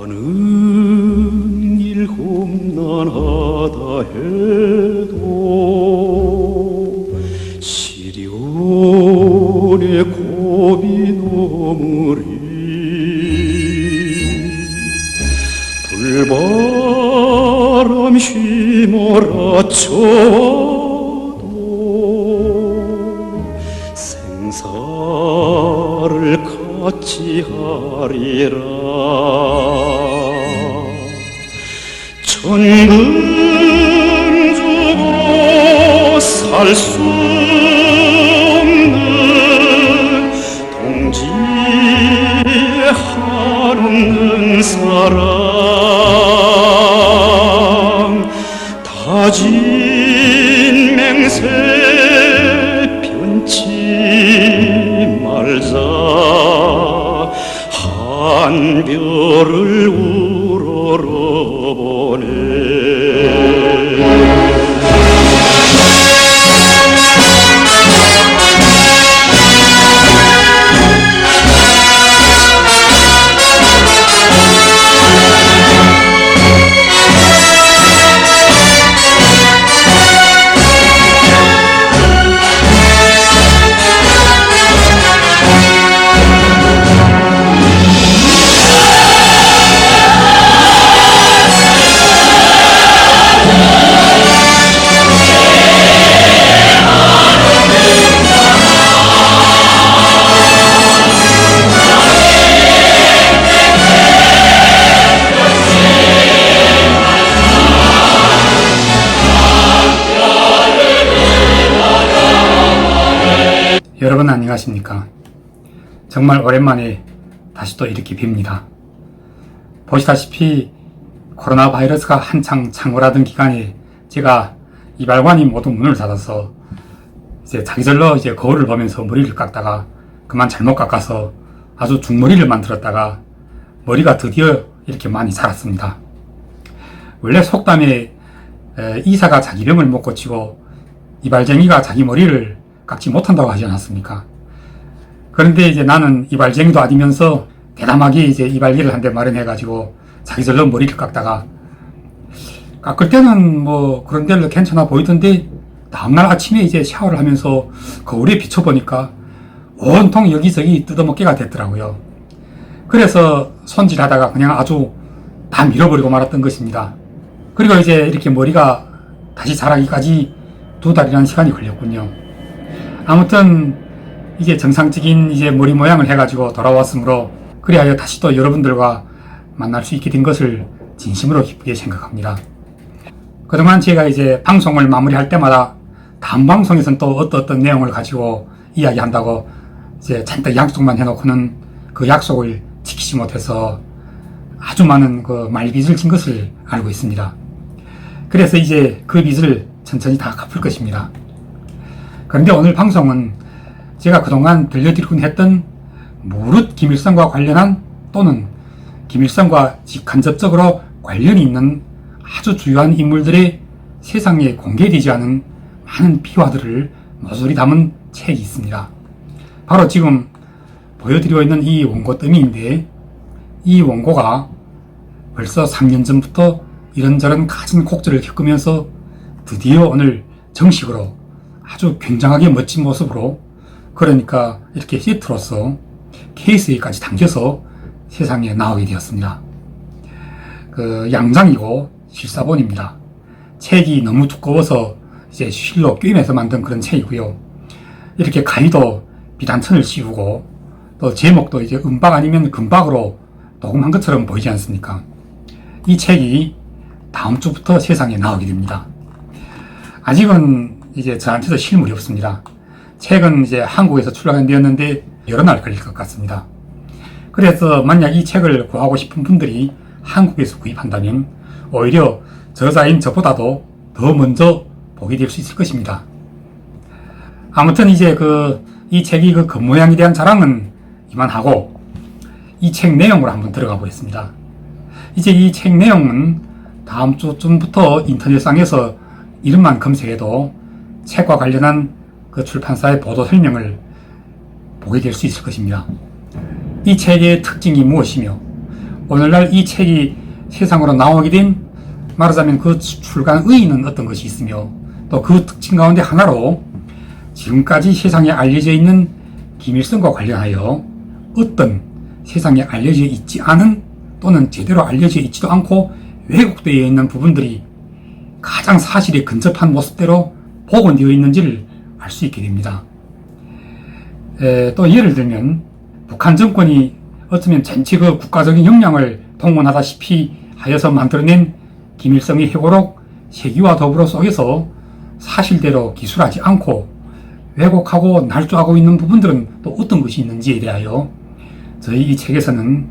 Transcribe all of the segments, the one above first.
하는 일 험난하다 해도 시련의 고비 넘으리 불바람 휘몰아쳐도 생사를 같이 하리라 천근 주고 살 수 없는 동지의 한없는 사랑 다진 맹세 변치 말자 한 별을 우러러보네 여러분 안녕하십니까? 정말 오랜만에 다시 또 이렇게 뵙니다. 보시다시피 코로나 바이러스가 한창 창궐하던 기간에 제가 이발관이 모두 문을 닫아서 이제 자기절로 거울을 보면서 머리를 깎다가 그만 잘못 깎아서 아주 중머리를 만들었다가 머리가 드디어 이렇게 많이 자랐습니다. 원래 속담에 이사가 자기 병을 못 고치고 이발쟁이가 자기 머리를 깎지 못한다고 하지 않았습니까? 그런데 이제 나는 이발쟁이도 아니면서 대담하게 이발기를 한 대 마련해가지고 자기절로 머리를 깎다가 깎을 때는 뭐 그런 데로 괜찮아 보이던데 다음날 아침에 샤워를 하면서 거울에 비춰보니까 온통 여기저기 뜯어먹기가 됐더라고요. 그래서 손질하다가 그냥 아주 다 밀어버리고 말았던 것입니다. 그리고 이렇게 머리가 다시 자라기까지 2달이라는 시간이 걸렸군요. 아무튼 정상적인 머리 모양을 해가지고 돌아왔으므로 그리하여 다시 또 여러분들과 만날 수 있게 된 것을 진심으로 기쁘게 생각합니다. 그동안 제가 방송을 마무리할 때마다 다음 방송에서는 또 어떤 내용을 가지고 이야기한다고 잔뜩 약속만 해놓고는 그 약속을 지키지 못해서 아주 많은 그 말빚을 진 것을 알고 있습니다. 그래서 그 빚을 천천히 다 갚을 것입니다. 그런데 오늘 방송은 제가 그동안 들려드리곤 했던 무릇 김일성과 관련한 또는 김일성과 직간접적으로 관련이 있는 아주 주요한 인물들의 세상에 공개되지 않은 많은 비화들을 모조리 담은 책이 있습니다. 바로 지금 보여드리고 있는 이 원고 더미인데 이 원고가 벌써 3년 전부터 이런저런 갖은 곡절을 겪으면서 드디어 오늘 정식으로 아주 굉장하게 멋진 모습으로 그러니까 이렇게 시트로서 케이스에까지 담겨서 세상에 나오게 되었습니다. 양장이고 실사본입니다. 책이 너무 두꺼워서 실로 꿰매서 만든 그런 책이고요. 이렇게 가위도 비단천을 씌우고 또 제목도 은박 아니면 금박으로 녹음한 것처럼 보이지 않습니까? 이 책이 다음 주부터 세상에 나오게 됩니다. 아직은 저한테도 실물이 없습니다. 책은 한국에서 출간되었는데 여러 날 걸릴 것 같습니다. 그래서 만약 이 책을 구하고 싶은 분들이 한국에서 구입한다면 오히려 저자인 저보다도 더 먼저 보게 될 수 있을 것입니다. 아무튼 이 책이 그 겉모양에 대한 자랑은 이만하고 이 책 내용으로 한번 들어가 보겠습니다. 이 책 내용은 다음 주쯤부터 인터넷상에서 이름만 검색해도 책과 관련한 그 출판사의 보도 설명을 보게 될 수 있을 것입니다. 이 책의 특징이 무엇이며 오늘날 이 책이 세상으로 나오게 된 말하자면 그 출간 의의는 어떤 것이 있으며 또 그 특징 가운데 하나로 지금까지 세상에 알려져 있는 김일성과 관련하여 어떤 세상에 알려져 있지 않은 또는 제대로 알려져 있지도 않고 왜곡되어 있는 부분들이 가장 사실에 근접한 모습대로 복원되어 있는지를 알 수 있게 됩니다. 또 예를 들면 북한 정권이 어쩌면 전체 그 국가적인 역량을 동원하다시피 하여서 만들어낸 김일성의 회고록 세기와 더불어 속에서 사실대로 기술하지 않고 왜곡하고 날조하고 있는 부분들은 또 어떤 것이 있는지에 대하여 저희 이 책에서는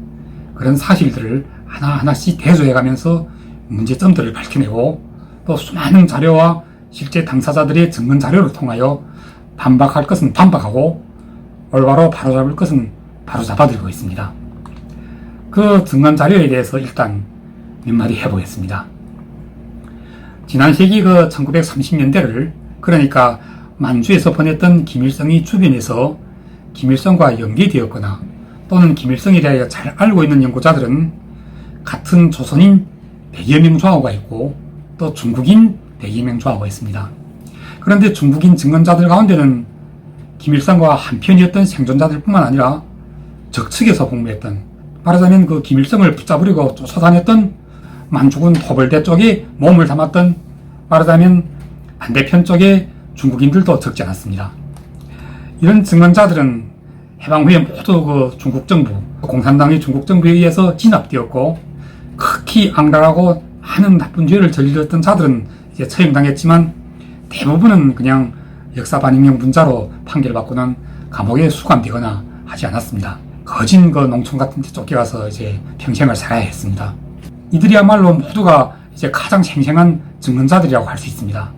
그런 사실들을 하나하나씩 대조해가면서 문제점들을 밝혀내고 또 수많은 자료와 실제 당사자들의 증언 자료를 통하여 반박할 것은 반박하고 올바로 바로잡을 것은 바로잡아드리고 있습니다. 그 증언 자료에 대해서 일단 몇 마디 해보겠습니다. 지난 세기 그 1930년대를 그러니까 만주에서 보냈던 김일성이 주변에서 김일성과 연계되었거나 또는 김일성에 대하여 잘 알고 있는 연구자들은 같은 조선인 100여 명 좌우가 있고 또 중국인 100여 명 좌우가 있습니다. 그런데 중국인 증언자들 가운데는 김일성과 한편이었던 생존자들 뿐만 아니라 적측에서 복무했던 말하자면 그 김일성을 붙잡으려고 쫓아다녔던 만주군 토벌대 쪽에 몸을 담았던 말하자면 반대편 쪽에 중국인들도 적지 않았습니다. 이런 증언자들은 해방 후에 모두 그 중국 정부, 공산당의 중국 정부에 의해서 진압되었고 극히 악랄하고 많은 나쁜 죄를 저질렀던 자들은 이제 처형당했지만 대부분은 그냥 역사 반영형 문자로 판결받고는 감옥에 수감되거나 하지 않았습니다. 거진 그 농촌 같은 데 쫓겨가서 이제 평생을 살아야 했습니다. 이들이야말로 모두가 이제 가장 생생한 증언자들이라고 할 수 있습니다.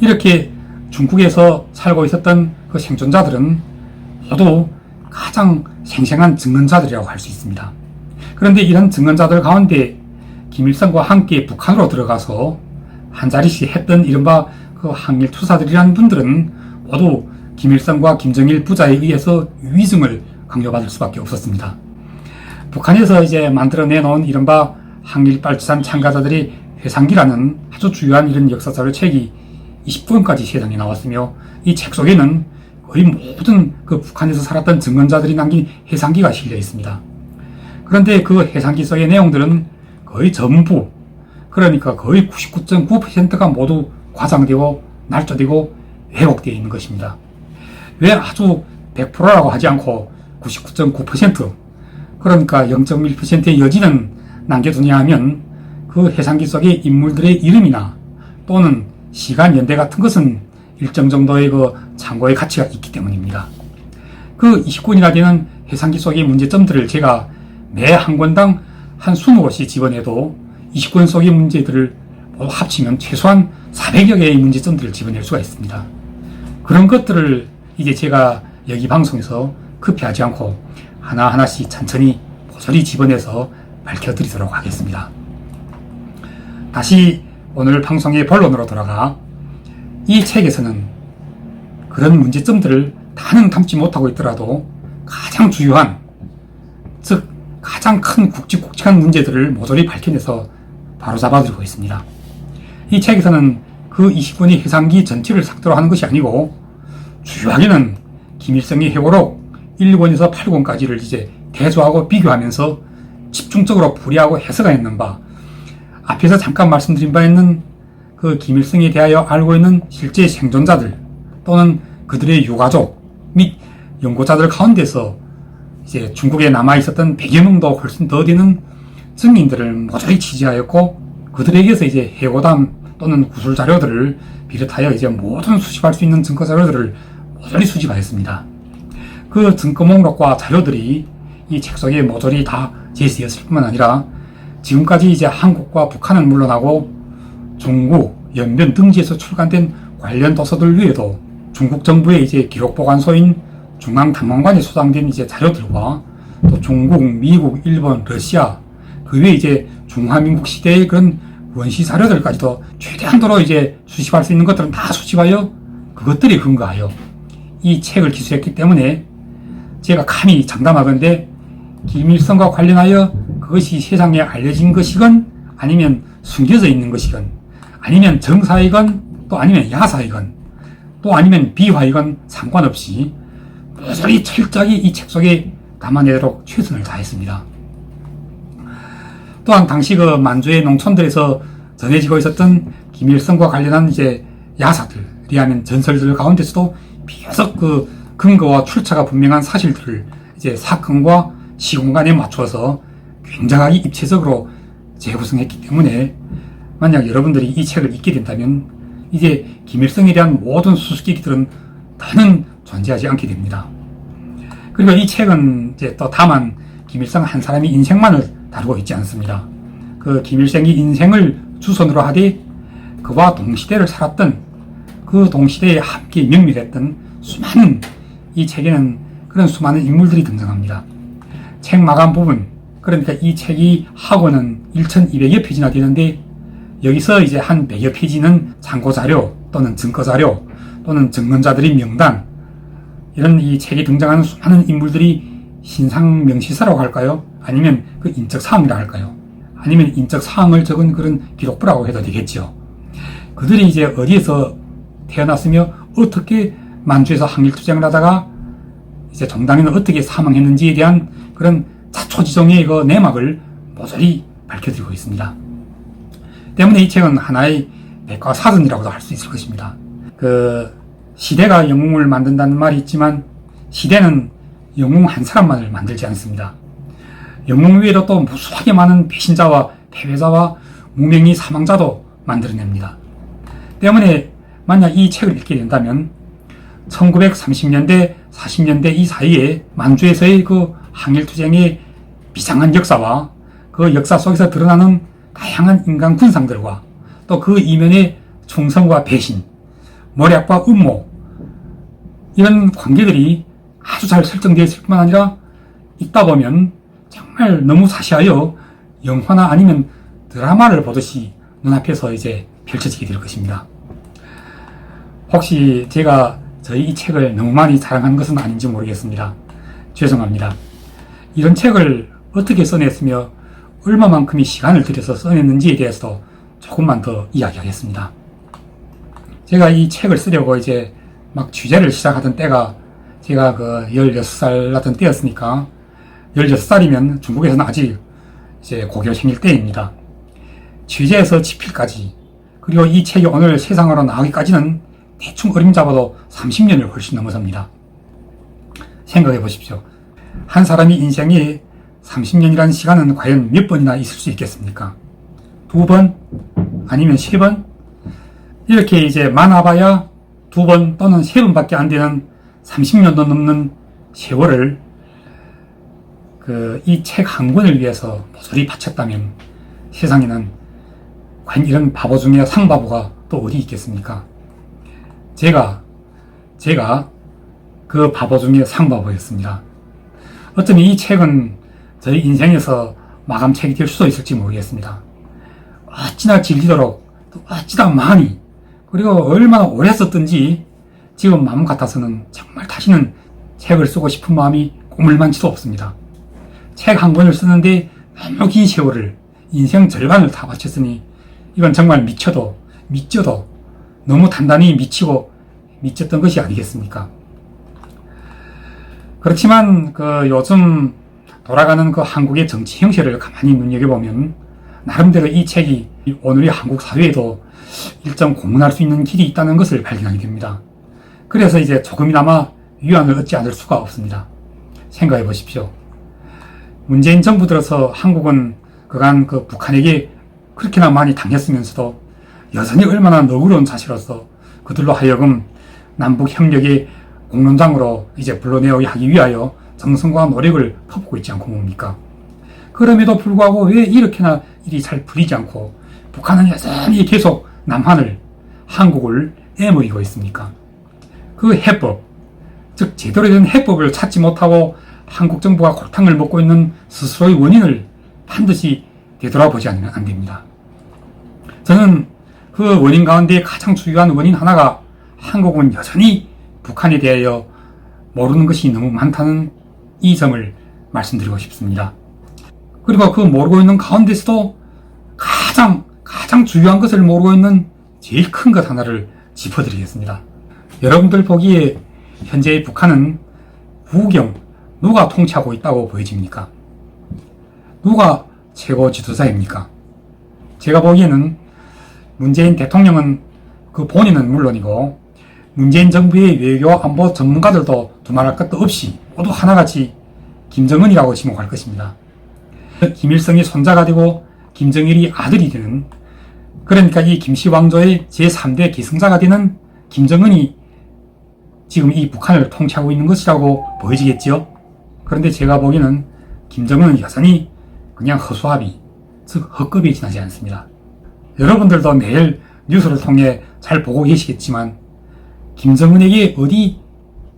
이렇게 중국에서 살고 있었던 그 생존자들은 모두 가장 생생한 증언자들이라고 할 수 있습니다. 그런데 이런 증언자들 가운데 김일성과 함께 북한으로 들어가서 한자리씩 했던 이른바 그 항일 투사들이라는 분들은 모두 김일성과 김정일 부자에 의해서 위증을 강요받을 수밖에 없었습니다. 북한에서 이제 만들어내놓은 이른바 항일 빨치산 참가자들의 회상기라는 아주 중요한 이런 역사자료 책이 20권까지 세상에 나왔으며 이 책 속에는 거의 모든 그 북한에서 살았던 증언자들이 남긴 해상기가 실려 있습니다. 그런데 그 해상기 속의 내용들은 거의 전부 그러니까 거의 99.9%가 모두 과장되고 날조되고 왜곡되어 있는 것입니다. 왜 아주 100%라고 하지 않고 99.9% 그러니까 0.1%의 여지는 남겨두냐 하면 그 해상기 속의 인물들의 이름이나 또는 시간 연대 같은 것은 일정 정도의 그 참고의 가치가 있기 때문입니다. 그 20권이나 되는 해상기 속의 문제점들을 제가 매 한 권당 한 20곳이 집어내도 20권 속의 문제들을 모두 합치면 최소한 400여 개의 문제점들을 집어낼 수가 있습니다. 그런 것들을 이제 제가 여기 방송에서 급히하지 않고 하나하나씩 천천히 모조리 집어내서 밝혀드리도록 하겠습니다. 다시 오늘 방송의 본론으로 돌아가 이 책에서는 그런 문제점들을 다는 담지 못하고 있더라도 가장 주요한 즉 가장 큰 굵직굵직한 문제들을 모조리 밝혀내서 바로잡아드리고 있습니다. 이 책에서는 그 20권의 해상기 전체를 삭도록 하는 것이 아니고 주요하게는 김일성의 회고록 1권에서 8권까지를 이제 대조하고 비교하면서 집중적으로 풀이하고 해석하였는 바 앞에서 잠깐 말씀드린 바 있는 그 김일성에 대하여 알고 있는 실제 생존자들 또는 그들의 유가족 및 연구자들 가운데서 이제 중국에 남아있었던 100여 명도 훨씬 더 되는 증인들을 모조리 취재하였고 그들에게서 이제 해고담 또는 구술 자료들을 비롯하여 이제 모든 수집할 수 있는 증거 자료들을 모조리 수집하였습니다. 그 증거 목록과 자료들이 이 책 속에 모조리 다 제시되었을 뿐만 아니라 지금까지 이제 한국과 북한은 물론하고 중국, 연변 등지에서 출간된 관련 도서들 외에도 중국 정부의 이제 기록보관소인 중앙탐험관에 소장된 이제 자료들과 또 중국, 미국, 일본, 러시아 그 외에 이제 중화민국 시대의 그런 원시 자료들까지도 최대한도로 이제 수집할 수 있는 것들은 다 수집하여 그것들이 근거하여 이 책을 기술했기 때문에 제가 감히 장담하건대 김일성과 관련하여 그것이 세상에 알려진 것이건 아니면 숨겨져 있는 것이건 아니면 정사이건 또 아니면 야사이건 또 아니면 비화이건 상관없이 모조리 철저하게 이 책 속에 담아내도록 최선을 다했습니다. 또한 당시 그 만주의 농촌들에서 전해지고 있었던 김일성과 관련한 이제 야사들이 하는 전설들 가운데서도 비교적 그 근거와 출처가 분명한 사실들을 이제 사건과 시공간에 맞추어서 굉장히 입체적으로 재구성했기 때문에 만약 여러분들이 이 책을 읽게 된다면 이제 김일성에 대한 모든 수수께끼들은 더는 존재하지 않게 됩니다. 그리고 이 책은 이제 또 다만 김일성 한 사람의 인생만을 다루고 있지 않습니다. 그 김일성의 인생을 주선으로 하되 그와 동시대를 살았던 그 동시대에 함께 명밀했던 수많은 이 책에는 그런 수많은 인물들이 등장합니다. 책 마감 부분, 그러니까 이 책이 하고는 1200여 페이지나 되는데 여기서 이제 한 100여 페이지는 참고자료 또는 증거자료 또는 증언자들의 명단, 이런 이 책에 등장하는 수많은 인물들이 신상명시사라고 할까요? 아니면 그 인적사항이라 할까요? 아니면 인적사항을 적은 그런 기록부라고 해도 되겠죠. 그들이 이제 어디에서 태어났으며 어떻게 만주에서 항일투쟁을 하다가 이제 정당에는 어떻게 사망했는지에 대한 그런 자초지종의 그 내막을 모조리 밝혀드리고 있습니다. 때문에 이 책은 하나의 백과사전이라고도 할 수 있을 것입니다. 그 시대가 영웅을 만든다는 말이 있지만 시대는 영웅 한 사람만을 만들지 않습니다. 영웅 외에도 또 무수하게 많은 배신자와 패배자와 무명의 사망자도 만들어냅니다. 때문에 만약 이 책을 읽게 된다면 1930년대, 40년대 이 사이에 만주에서의 그 항일투쟁의 비장한 역사와 그 역사 속에서 드러나는 다양한 인간 군상들과 또 그 이면의 충성과 배신,谋略과 음모, 이런 관계들이 아주 잘 설정되어 있을 뿐만 아니라 읽다 보면 정말 너무 사시하여 영화나 아니면 드라마를 보듯이 눈앞에서 이제 펼쳐지게 될 것입니다. 혹시 제가 저희 이 책을 너무 많이 자랑한 것은 아닌지 모르겠습니다. 죄송합니다. 이런 책을 어떻게 써냈으며 얼마만큼의 시간을 들여서 써냈는지에 대해서 조금만 더 이야기하겠습니다. 제가 이 책을 쓰려고 이제 막 취재를 시작하던 때가 제가 그 16살 나던 때였으니까 16살이면 중국에서는 아직 이제 고교 생일 때입니다. 취재에서 집필까지 그리고 이 책이 오늘 세상으로 나오기까지는 대충 어림잡아도 30년을 훨씬 넘어섭니다. 생각해 보십시오. 한 사람의 인생에 30년이라는 시간은 과연 몇 번이나 있을 수 있겠습니까? 2번? 아니면 3번? 이렇게 이제 많아봐야 2번 또는 3번밖에 안 되는 30년도 넘는 세월을 이 책 한 권을 위해서 모조리 바쳤다면 세상에는 과연 이런 바보 중에 상바보가 또 어디 있겠습니까? 제가 그 바보 중에 상바보였습니다. 어쩌면 이 책은 저희 인생에서 마감책이 될 수도 있을지 모르겠습니다. 어찌나 질리도록 또 어찌나 많이 그리고 얼마나 오래 썼던지 지금 마음 같아서는 정말 다시는 책을 쓰고 싶은 마음이 꼬물만치도 없습니다. 책 한 권을 쓰는데 너무 긴 세월을 인생 절반을 다 바쳤으니 이건 정말 미쳐도 너무 단단히 미쳤던 것이 아니겠습니까? 그렇지만 요즘 돌아가는 한국의 정치 형세를 가만히 눈여겨보면 나름대로 이 책이 오늘의 한국 사회에도 일정 공헌할 수 있는 길이 있다는 것을 발견하게 됩니다. 그래서 이제 조금이나마 위안을 얻지 않을 수가 없습니다. 생각해 보십시오. 문재인 정부 들어서 한국은 그간 북한에게 그렇게나 많이 당했으면서도 여전히 얼마나 너그러운 자세로서 그들로 하여금 남북 협력의 공론장으로 이제 불러내야 하기 위하여 정성과 노력을 퍼붓고 있지 않고 뭡니까? 그럼에도 불구하고 왜 이렇게나 일이 잘 풀리지 않고 북한은 여전히 계속 남한을, 한국을 애먹이고 있습니까? 그 해법, 즉 제대로 된 해법을 찾지 못하고 한국 정부가 골탕을 먹고 있는 스스로의 원인을 반드시 되돌아보지 않으면 안 됩니다. 저는 그 원인 가운데 가장 중요한 원인 하나가 한국은 여전히 북한에 대하여 모르는 것이 너무 많다는 이 점을 말씀드리고 싶습니다. 그리고 그 모르고 있는 가운데서도 가장 중요한 것을 모르고 있는 제일 큰 것 하나를 짚어드리겠습니다. 여러분들 보기에 현재의 북한은 우경, 누가 통치하고 있다고 보여집니까? 누가 최고 지도자입니까? 제가 보기에는 문재인 대통령은 그 본인은 물론이고 문재인 정부의 외교 안보 전문가들도 두말할 것도 없이 모두 하나같이 김정은이라고 지목할 것입니다. 김일성이 손자가 되고 김정일이 아들이 되는, 그러니까 이 김씨 왕조의 제3대 계승자가 되는 김정은이 지금 이 북한을 통치하고 있는 것이라고 보여지겠지요. 그런데 제가 보기에는 김정은은 여전히 그냥 허수아비, 즉 헛급에 지나지 않습니다. 여러분들도 매일 뉴스를 통해 잘 보고 계시겠지만 김정은에게 어디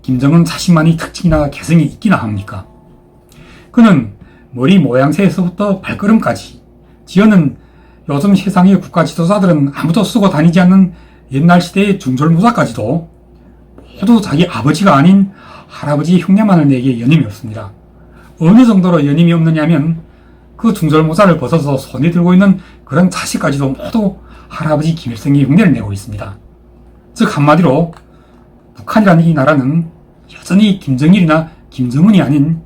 김정은 자신만의 특징이나 개성이 있기나 합니까? 그는 머리 모양새에서부터 발걸음까지, 지어는 요즘 세상의 국가 지도자들은 아무도 쓰고 다니지 않는 옛날 시대의 중절모자까지도 모두 자기 아버지가 아닌 할아버지 흉내만을 내기에 여념이 없습니다. 어느 정도로 여념이 없느냐면 그 중절모자를 벗어서 손에 들고 있는 그런 자식까지도 모두 할아버지 김일성의 흉내를 내고 있습니다. 즉 한마디로 북한이라는 이 나라는 여전히 김정일이나 김정은이 아닌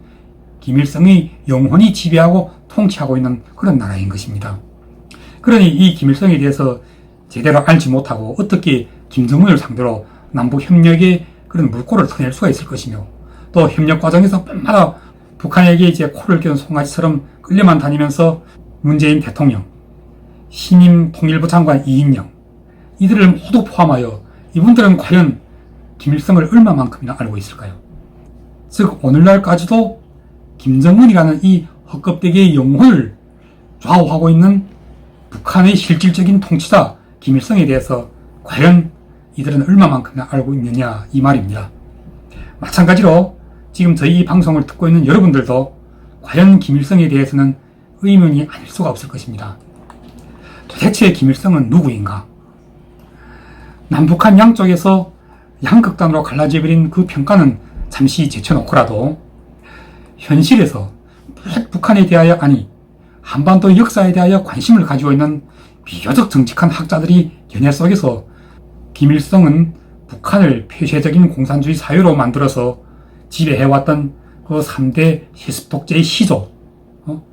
김일성의 영혼이 지배하고 통치하고 있는 그런 나라인 것입니다. 그러니 이 김일성에 대해서 제대로 알지 못하고 어떻게 김정은을 상대로 남북협력의 그런 물꼬를 터낼 수가 있을 것이며, 또 협력 과정에서 뻔마다 북한에게 이제 코를 껴는 송아지처럼 끌려만 다니면서 문재인 대통령, 신임 통일부 장관 이인영, 이들을 모두 포함하여 이분들은 과연 김일성을 얼마만큼이나 알고 있을까요? 즉 오늘날까지도 김정은이라는 이 헛껍데기의 영혼을 좌우하고 있는 북한의 실질적인 통치자 김일성에 대해서 과연 이들은 얼마만큼이나 알고 있느냐, 이 말입니다. 마찬가지로 지금 저희 방송을 듣고 있는 여러분들도 과연 김일성에 대해서는 의문이 아닐 수가 없을 것입니다. 도대체 김일성은 누구인가? 남북한 양쪽에서 양극단으로 갈라져버린 그 평가는 잠시 제쳐놓고라도 현실에서 북한에 대하여, 아니 한반도 역사에 대하여 관심을 가지고 있는 비교적 정직한 학자들이 연애 속에서 김일성은 북한을 폐쇄적인 공산주의 사회로 만들어서 지배해왔던 그 3대 세습독재의 시조,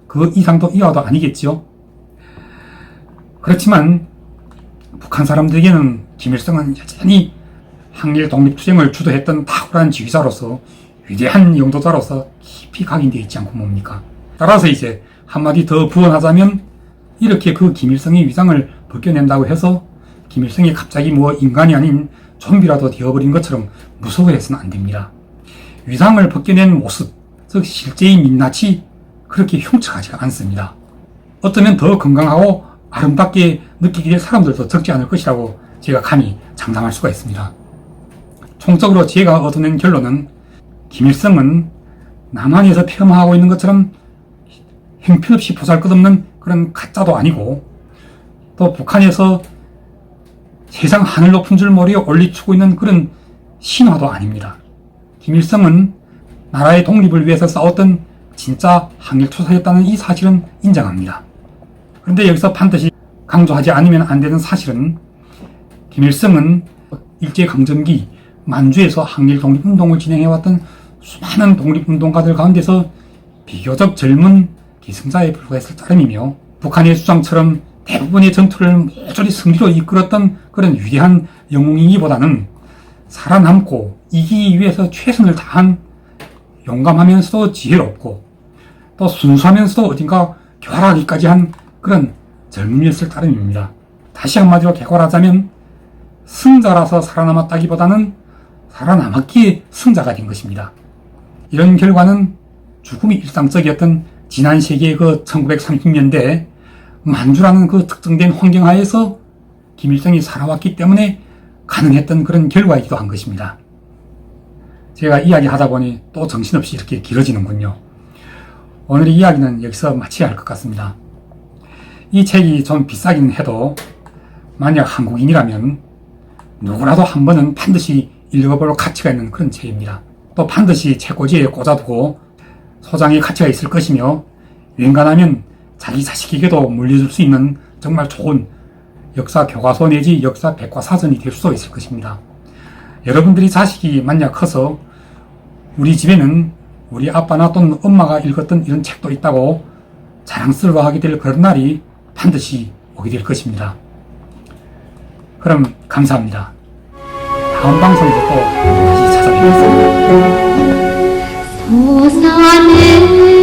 그 이상도 이하도 아니겠죠. 그렇지만 북한 사람들에게는 김일성은 여전히 항일 독립투쟁을 주도했던 탁월한 지휘자로서, 위대한 영도자로서 깊이 각인되어 있지 않고 뭡니까? 따라서 이제 한마디 더 부언하자면 이렇게 그 김일성의 위상을 벗겨낸다고 해서 김일성이 갑자기 뭐 인간이 아닌 좀비라도 되어버린 것처럼 무서워해서는 안 됩니다. 위상을 벗겨낸 모습, 즉 실제의 민낯이 그렇게 흉측하지가 않습니다. 어쩌면 더 건강하고 아름답게 느끼게 될 사람들도 적지 않을 것이라고 제가 감히 장담할 수가 있습니다. 총적으로 제가 얻어낸 결론은 김일성은 남한에서 폄하하고 있는 것처럼 형편없이 보잘것없는 그런 가짜도 아니고, 또 북한에서 세상 하늘 높은 줄 모르게 올리추고 있는 그런 신화도 아닙니다. 김일성은 나라의 독립을 위해서 싸웠던 진짜 항일투사였다는 이 사실은 인정합니다. 그런데 여기서 반드시 강조하지 않으면 안 되는 사실은 김일성은 일제강점기 만주에서 항일 독립운동을 진행해왔던 수많은 독립운동가들 가운데서 비교적 젊은 기승자에 불과했을 따름이며, 북한의 주장처럼 대부분의 전투를 모조리 승리로 이끌었던 그런 위대한 영웅이기보다는 살아남고 이기기 위해서 최선을 다한 용감하면서도 지혜롭고 또 순수하면서도 어딘가 교활하기까지 한 그런 젊음이었을 따름입니다. 다시 한마디로 개괄하자면 승자라서 살아남았다기보다는 살아남았기에 승자가 된 것입니다. 이런 결과는 죽음이 일상적이었던 지난 세기의 그 1930년대 만주라는 그 특정된 환경하에서 김일성이 살아왔기 때문에 가능했던 그런 결과이기도 한 것입니다. 제가 이야기하다 보니 또 정신없이 이렇게 길어지는군요. 오늘의 이야기는 여기서 마쳐야 할 것 같습니다. 이 책이 좀 비싸긴 해도 만약 한국인이라면 누구라도 한 번은 반드시 읽어볼 가치가 있는 그런 책입니다. 또 반드시 책꽂이에 꽂아두고 소장의 가치가 있을 것이며 웬간하면 자기 자식에게도 물려줄 수 있는 정말 좋은 역사 교과서 내지 역사 백과사전이 될 수도 있을 것입니다. 여러분들이 자식이 만약 커서 우리 집에는 우리 아빠나 또는 엄마가 읽었던 이런 책도 있다고 자랑스러워하게 될 그런 날이 반드시 오게 될 것입니다. 그럼 감사합니다. 다음 방송에서 또 다시 찾아뵙겠습니다. 솟아내